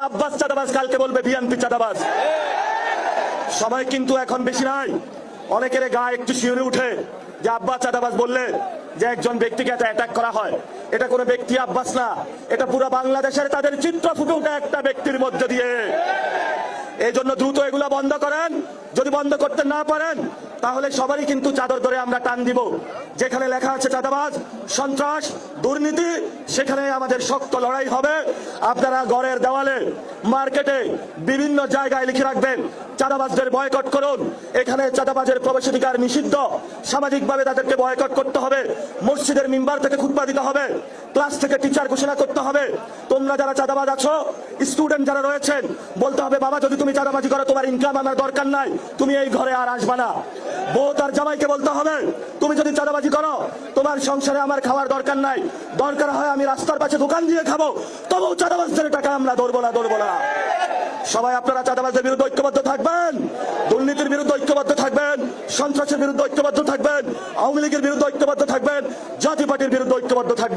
আব্বাস চাঁদাবাজ, কালকে বলবে বিএনপি চাঁদাবাজ। সময় কিন্তু এখন বেশি নাই। অনেকের গায়ে একটু শিউরে উঠে যে আব্বাস চাঁদাবাজ বললে যে একজন ব্যক্তিকে অ্যাটাক করা হয়। এটা কোনো ব্যক্তি আব্বাস না, এটা পুরো বাংলাদেশের তাদের চিত্র ফুটে ওঠা একটা ব্যক্তির মধ্যে দিয়ে। এই জন্য দ্রুত এগুলো বন্ধ করেন। যদি বন্ধ করতে না পারেন তাহলে সবারই কিন্তু চাদর ধরে আমরা টান দিব। যেখানে লেখা আছে চাঁদাবাজ, সন্ত্রাস, দুর্নীতি, সেখানে আমাদের শক্ত লড়াই হবে। আপনারা ঘরের দেওয়ালে, মার্কেটে, বিভিন্ন জায়গায় লিখে রাখবেন চাঁদাবাজদের বয়কট করুন। এখানে চাঁদাবাজের প্রবেশাধিকার নিষিদ্ধ, সামাজিকভাবে তাদেরকে বয়কট করতে হবে। মসজিদের মিম্বার থেকে খুতবা দিতে হবে, ক্লাস থেকে টিচার ঘোষণা করতে হবে। তোমরা যারা চাঁদাবাজ আছো, স্টুডেন্ট যারা রয়েছেন, বলতে হবে বাবা যদি তুমি চাঁদাবাজি করো তোমার ইনকাম আমার দরকার নাই, তুমি এই ঘরে আর আসবা না। বউ তার জামাইকে বলতে হবে তুমি যদি চাঁদাবাজি করো তোমার সংসারে আমার খাওয়ার দরকার নাই, দরকার হয় আমি রাস্তার পাশে দোকান দিয়ে খাবো, তবুও চাঁদাবাজদের টাকা আমরা ধরবো না। সবাই আপনারা চাঁদাবাজদের বিরুদ্ধে ঐক্যবদ্ধ থাকবেন, দুর্নীতির বিরুদ্ধে ঐক্যবদ্ধ থাকবেন, সন্ত্রাসের বিরুদ্ধে ঐক্যবদ্ধ থাকবেন, আওয়ামী লীগের বিরুদ্ধে ঐক্যবদ্ধ থাকবেন, জাতীয় পার্টির বিরুদ্ধে ঐক্যবদ্ধ থাকবেন।